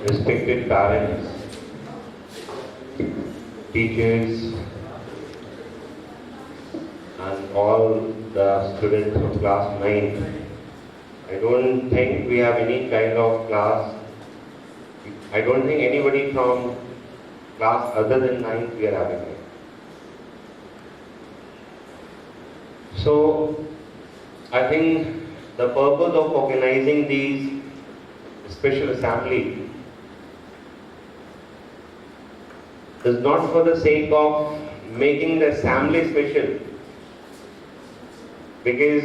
respected parents, teachers, and all the students of class 9. I don't think we have any kind of class. I don't think anybody from class other than 9th we are having it. So, I think the purpose of organizing these special assembly is not for the sake of making the assembly special, because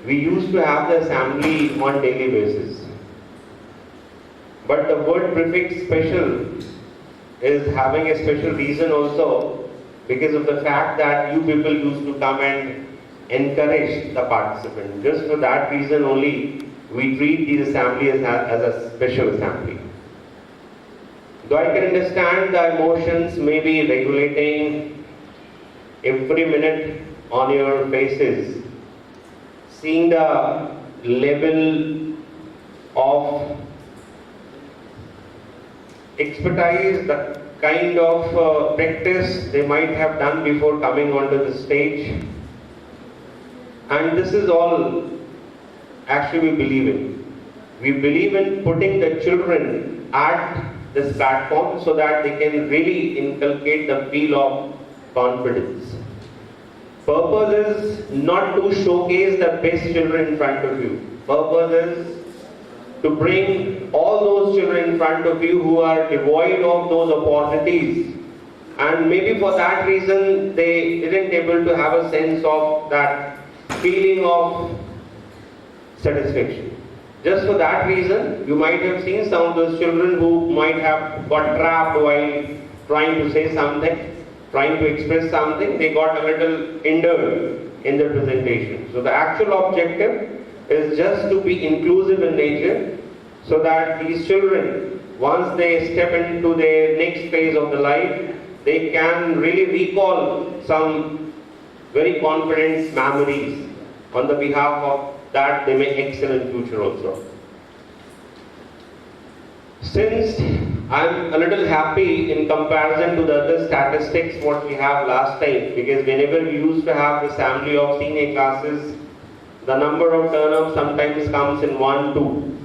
we used to have the assembly on daily basis. But the word prefix special is having a special reason also, because of the fact that you people used to come and encourage the participant. Just for that reason only, we treat these assembly as a special assembly. Though I can understand the emotions may be regulating every minute on your faces, seeing the level of expertise, the kind of practice they might have done before coming onto the stage. And this is all actually we believe in. We believe in putting the children at this platform so that they can really inculcate the feel of confidence. Purpose is not to showcase the best children in front of you. Purpose is to bring all those children in front of you who are devoid of those opportunities, and maybe for that reason they didn't able to have a sense of that feeling of satisfaction. Just for that reason, you might have seen some of those children who might have got trapped while trying to say something, trying to express something, they got a little hindered in their presentation. So the actual objective is just to be inclusive in nature, so that these children, once they step into their next phase of the life, they can really recall some very confident memories. On the behalf of that, they may excel in future also. Since I'm a little happy in comparison to the other statistics what we have last time, because whenever we used to have the assembly of senior classes, the number of turn-ups sometimes comes in 1, 2.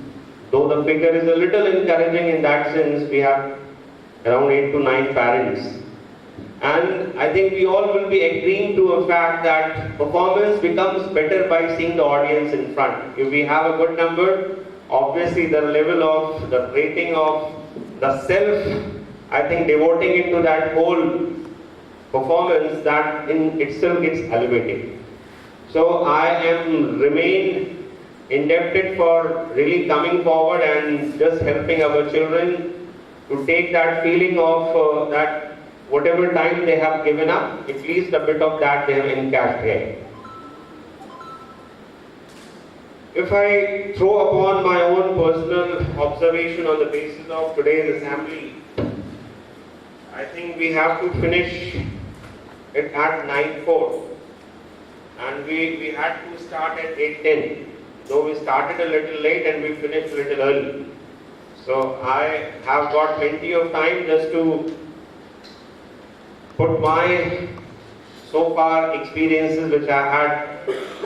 Though the figure is a little encouraging in that sense, we have around 8 to 9 parents. And I think we all will be agreeing to a fact that performance becomes better by seeing the audience in front. If we have a good number, obviously the level of the rating of the self, I think devoting into that whole performance, that in itself gets elevated. So I am remain indebted for really coming forward and just helping our children to take that feeling of that whatever time they have given up, at least a bit of that they have encashed here. If I throw upon my own personal observation on the basis of today's assembly, I think we have to finish it at 9:04. And we had to start at 8:10. Though we started a little late and we finished a little early. So I have got plenty of time just to put my so far experiences which I had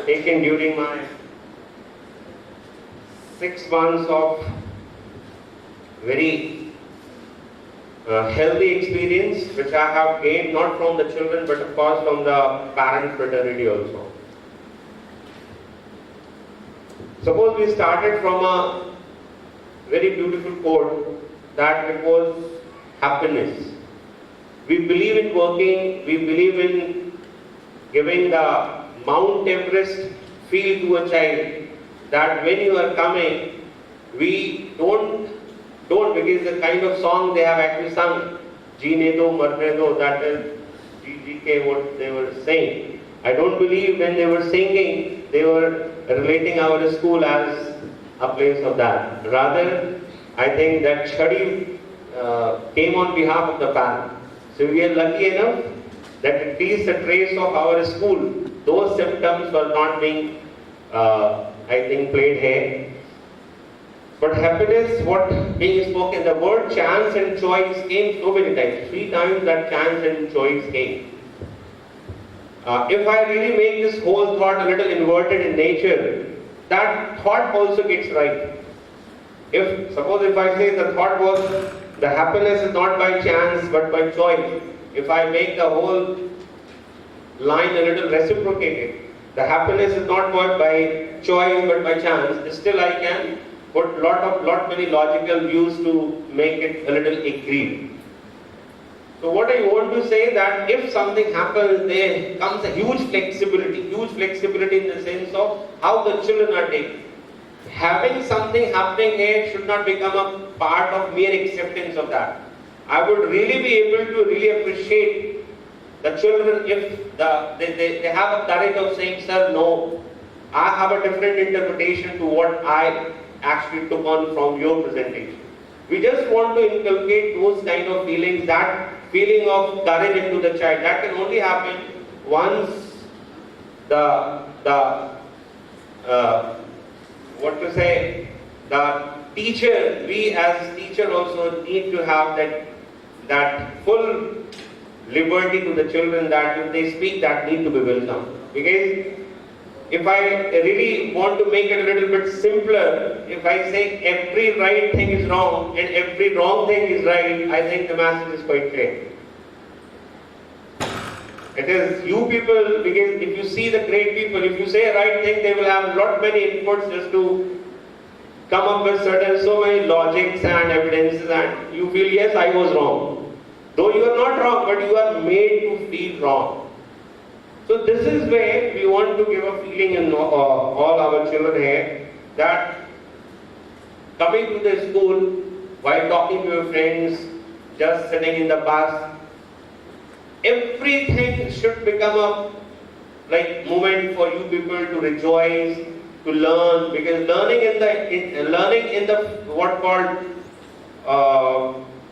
taken during my 6 months of very healthy experience which I have gained not from the children but of course from the parent fraternity also. Suppose we started from a very beautiful quote that it was happiness. We believe in working, we believe in giving the Mount Everest feel to a child, that when you are coming, we don't because the kind of song they have actually sung, Jeene do, marne do, that is GK what they were saying. I don't believe when they were singing, they were relating our school as a place of that. Rather, I think that Chhadi came on behalf of the parent. So we are lucky enough that at least a trace of our school, those symptoms were not being, I think, played here. But happiness, what being spoken, the word chance and choice came so many times. 3 times that chance and choice came. If I really make this whole thought a little inverted in nature, that thought also gets right. Suppose if I say the thought was, the happiness is not by chance but by choice. If I make the whole line a little reciprocated, the happiness is not by choice but by chance, still I can put lot many logical views to make it a little agreed. So what I want to say that if something happens, there comes a huge flexibility in the sense of how the children are taken. Having something happening here should not become a part of mere acceptance of that. I would really be able to really appreciate the children if they have a courage of saying, sir, no, I have a different interpretation to what I actually took on from your presentation. We just want to inculcate those kind of feelings, that feeling of courage into the child. That can only happen once the teacher, we as teacher also need to have that full liberty to the children, that if they speak, that need to be welcome. Because if I really want to make it a little bit simpler, if I say every right thing is wrong and every wrong thing is right, I think the message is quite clear. It is you people, because if you see the great people, if you say a right thing, they will have lot many inputs just to come up with so many logics and evidences, and you feel, yes, I was wrong. Though you are not wrong, but you are made to feel wrong. So this is where we want to give a feeling in all our children here, that coming to the school, while talking to your friends, just sitting in the bus, everything should become a moment for you people to rejoice, to learn, because learning in the what called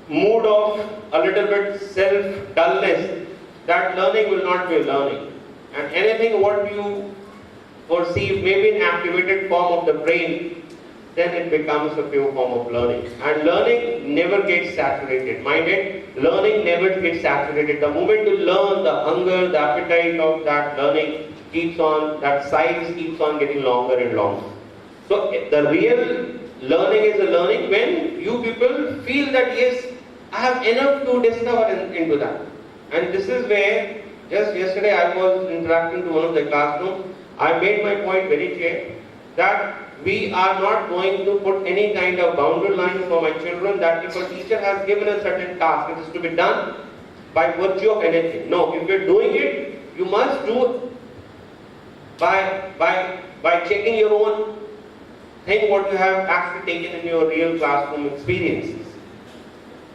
mood of a little bit self-dullness, that learning will not be learning. And anything what you perceive maybe an activated form of the brain, then it becomes a pure form of learning. And learning never gets saturated. Mind it, learning never gets saturated. The moment you learn, the hunger, the appetite of that learning keeps on, that size keeps on getting longer and longer. So the real learning is a learning when you people feel that yes, I have enough to discover into that. And this is where, just yesterday I was interacting to one of the classrooms, I made my point very clear that we are not going to put any kind of boundary line for my children, that if a teacher has given a certain task, it is to be done by virtue of anything. No, if you are doing it, you must do by checking your own thing, what you have actually taken in your real classroom experiences.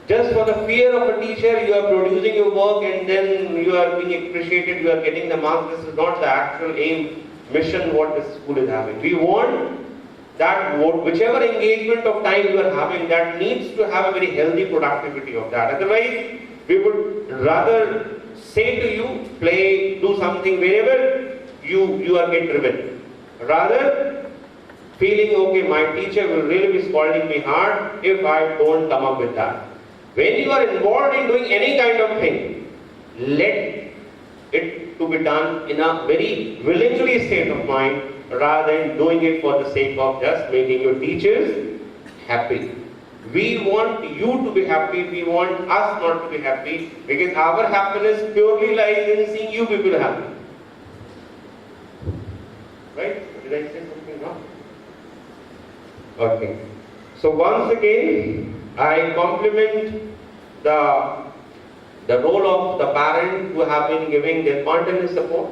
Just for the fear of a teacher, you are producing your work and then you are being appreciated, you are getting the marks. This is not the actual aim, mission what the school is having. We want that whichever engagement of time you are having, that needs to have a very healthy productivity of that. Otherwise, we would rather say to you, play, do something wherever you are get driven. Rather, feeling, okay, my teacher will really be scolding me hard if I don't come up with that. When you are involved in doing any kind of thing, let it to be done in a very willingly state of mind, rather than doing it for the sake of just making your teachers happy. We want you to be happy, we want us not to be happy, because our happiness purely lies in seeing you people happy. Right? Did I say something wrong? Okay. So once again, I compliment the role of the parent who have been giving their continuous support,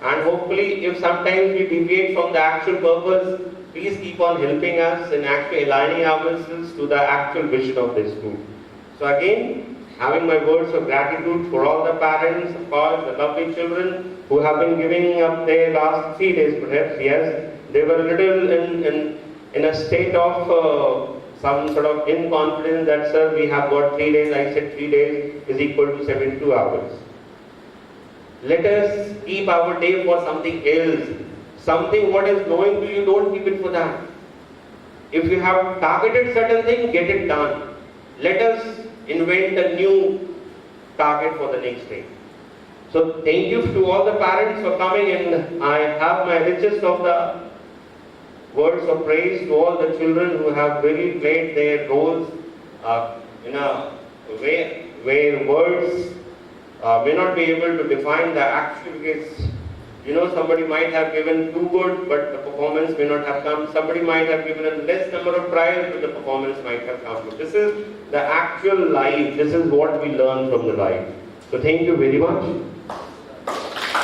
and hopefully if sometimes we deviate from the actual purpose, please keep on helping us in actually aligning ourselves to the actual vision of the school. So again, having my words of gratitude for all the parents, of course, the lovely children who have been giving up their last 3 days perhaps, yes, they were a little in a state of some sort of inconfidence that, sir, we have got 3 days. I said 3 days is equal to 72 hours. Let us keep our day for something else. Something what is knowing to you, don't keep it for that. If you have targeted certain thing, get it done. Let us invent a new target for the next day. So thank you to all the parents for coming, and I have my richest of the words of praise to all the children who have really played their roles in a way where words may not be able to define the actual case. You know, somebody might have given too good, but the performance may not have come. Somebody might have given a less number of trials, but the performance might have come. This is the actual life. This is what we learn from the life. So thank you very much.